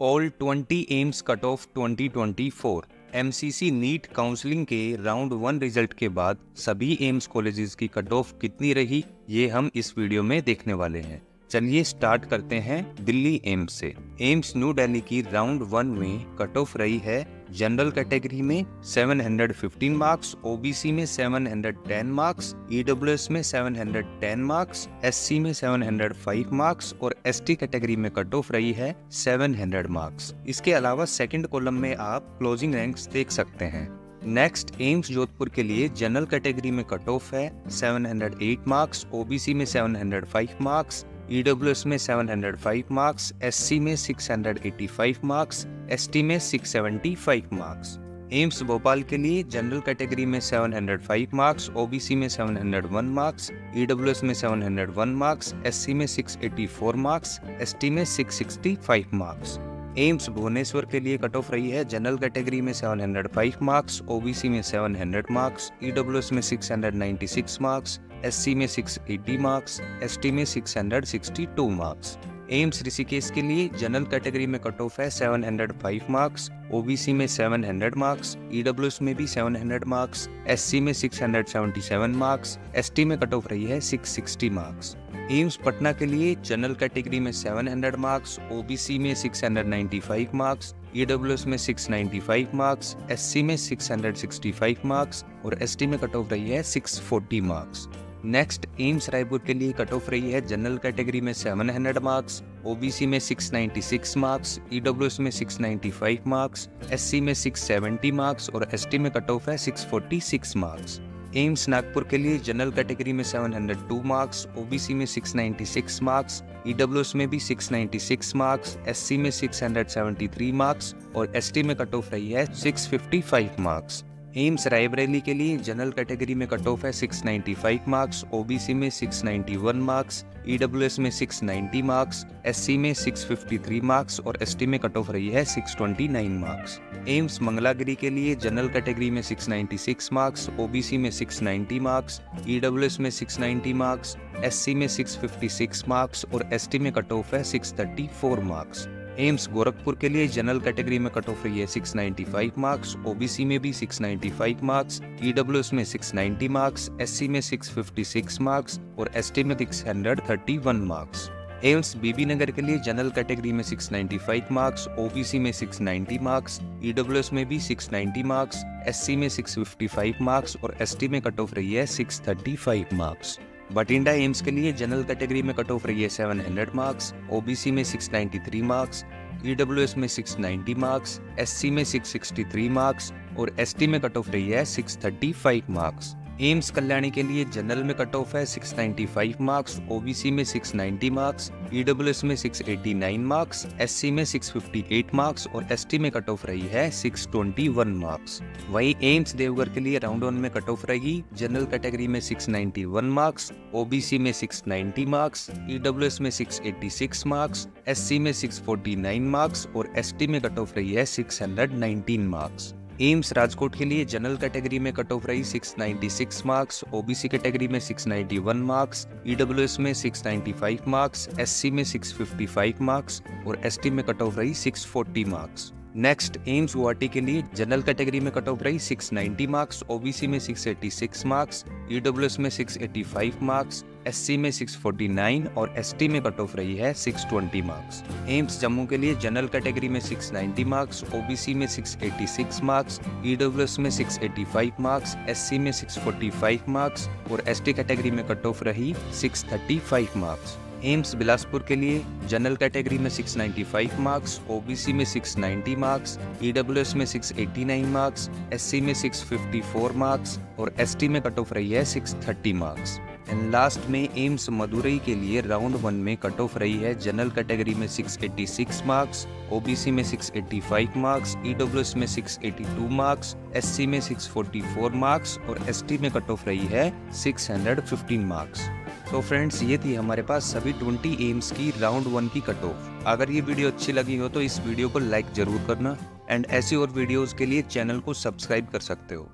All 20 AIIMS cut off 2024 MCC NEET counselling के round 1 result के बाद सभी एम्स कॉलेजेस की कट ऑफ कितनी रही, ये हम इस वीडियो में देखने वाले हैं। चलिए स्टार्ट करते हैं दिल्ली एम्स से। एम्स न्यू दिल्ली की राउंड 1 में कट ऑफ रही है जनरल कैटेगरी में 715 मार्क्स, ओबीसी में 710 मार्क्स, ईडब्ल्यूएस में 710 मार्क्स, एससी में 705 मार्क्स और एसटी कैटेगरी में कट ऑफ रही है 700 मार्क्स। इसके अलावा सेकंड कॉलम में आप क्लोजिंग रैंक्स देख सकते हैं। नेक्स्ट एम्स जोधपुर के लिए जनरल कैटेगरी में कट ऑफ है 708 मार्क्स, ओबीसी में 705 मार्क्स, ईडब्ल्यूएस में 705 मार्क्स, एससी में 685 मार्क्स, एसटी में 675 मार्क्स। एम्स भोपाल के लिए जनरल कैटेगरी में 705 मार्क्स, ओबीसी में 701 मार्क्स, ईडब्ल्यूएस में 701 मार्क्स, एससी में 684 मार्क्स, एसटी में 665 मार्क्स। एम्स भुवनेश्वर के लिए कट ऑफ रही है जनरल कैटेगरी में 705 मार्क्स, ओबीसी में 700 मार्क्स, ईडब्ल्यूएस में 696 मार्क्स, एससी में 680 मार्क्स, एसटी में 662 मार्क्स। एम्स ऋषिकेश के लिए जनरल कैटेगरी में कट ऑफ है 705 मार्क्स, ओबीसी में 700 मार्क्स, ईडब्ल्यूएस में भी 700 मार्क्स, एससी में 677 मार्क्स, एसटी में कट ऑफ रही है 660 मार्क्स। एम्स पटना के लिए जनरल कैटेगरी में 700 मार्क्स, ओबीसी में 695 मार्क्स, ईडब्ल्यूएस में 695 मार्क्स, एससी में 665 मार्क्स और एसटी में कट ऑफ रही है 640 मार्क्स। नेक्स्ट एम्स रायपुर के लिए कट ऑफ रही है जनरल कैटेगरी में 700 मार्क्स, ओबीसी में 696 मार्क्स, ईडब्ल्यूएस में 695 मार्क्स, एससी में 670 मार्क्स और एसटी में कट ऑफ है 646 मार्क्स। एम्स नागपुर के लिए जनरल कैटेगरी में 702 मार्क्स, ओबीसी में 696 मार्क्स, ईडब्ल्यूएस में भी 696 मार्क्स, एससी में 673 मार्क्स और एसटी में कट ऑफ रही है 655 मार्क्स। एम्स रायबरेली के लिए जनरल कैटेगरी में कट ऑफ है 695 मार्क्स, ओबीसी में 691 मार्क्स, ईडब्ल्यूएस में 690 मार्क्स, एससी में 653 मार्क्स और एसटी में कट ऑफ रही है 629 मार्क्स। एम्स मंगलागिरी के लिए जनरल कैटेगरी में 696 मार्क्स, ओबीसी में 690 मार्क्स, ईडब्ल्यूएस में 690 मार्क्स, एससी में 656 मार्क्स और एसटी में कट ऑफ है 634 मार्क्स। एम्स गोरखपुर के लिए जनरल कैटेगरी में कट ऑफ रही है 695 मार्क्स, ओबीसी में भी 695 मार्क्स, ईडब्ल्यूएस में 690 मार्क्स, एससी में 656 मार्क्स और एसटी में 631 मार्क्स। एम्स बीबी नगर के लिए जनरल कैटेगरी में 695 मार्क्स, ओबीसी में 690 मार्क्स, ईडब्ल्यूएस में भी 690 मार्क्स, एससी में 655 मार्क्स और एसटी में कट ऑफ रही है 635 मार्क्स। बठिंडा एम्स के लिए जनरल कैटेगरी में कट ऑफ रही है 700 मार्क्स, ओबीसी में 693 मार्क्स, ईडब्ल्यूएस में 690 मार्क्स, एससी में 663 मार्क्स और एसटी में कट ऑफ रही है 635 मार्क्स। एम्स कल्याणी के लिए जनरल में कट ऑफ है 695 मार्क्स, ओबीसी में 690 मार्क्स, ईडब्ल्यूएस में 689 मार्क्स, एससी में 658 मार्क्स और एसटी में कट ऑफ रही है 621 मार्क्स। वहीं एम्स देवघर के लिए राउंड 1 में कट ऑफ रही जनरल कैटेगरी में 691 मार्क्स, ओबीसी में 690 मार्क्स, ईडब्ल्यूएस में 686 मार्क्स, एससी में 649 मार्क्स और एसटी में कट ऑफ रही है 619 मार्क्स। एम्स राजकोट के लिए जनरल कैटेगरी में कट ऑफ रही 696 मार्क्स, ओबीसी कैटेगरी में 691 मार्क्स, ईडब्ल्यूएस में 695 मार्क्स, एससी में 655 मार्क्स और एसटी में कट ऑफ रही 640 मार्क्स। नेक्स्ट एम्स गुवाहाटी के लिए जनरल कैटेगरी में कट ऑफ रही 690 मार्क्स, ओबीसी में 686 मार्क्स, ईडब्ल्यूएस में 685 मार्क्स, एससी में 649 और एसटी में कट ऑफ रही है 620 मार्क्स। एम्स जम्मू के लिए जनरल कैटेगरी में 690 मार्क्स, ओबीसी में 686 मार्क्स, ईडब्ल्यूएस में 685 मार्क्स, एससी में 645 मार्क्स और एसटी कैटेगरी में कट ऑफ रही 635 मार्क्स। एम्स बिलासपुर के लिए जनरल कैटेगरी में 695 मार्क्स, ओबीसी में 690 मार्क्स, ईडब्ल्यूएस में 689 मार्क्स, एससी में 654 मार्क्स और एसटी में कट ऑफ रही है 630 मार्क्स। एंड लास्ट में एम्स मदुरई के लिए राउंड 1 में कट ऑफ रही है जनरल कैटेगरी में 686 मार्क्स, ओबीसी में 685 मार्क्स, ईडब्ल्यूएस में 682 मार्क्स, एससी में 644 मार्क्स और एसटी में कट ऑफ रही है 615 मार्क्स। तो फ्रेंड्स, ये थी हमारे पास सभी 20 एम्स की राउंड 1 की कट ऑफ। अगर ये वीडियो अच्छी लगी हो तो इस वीडियो को लाइक जरूर करना एंड ऐसी और वीडियोस के लिए चैनल को सब्सक्राइब कर सकते हो।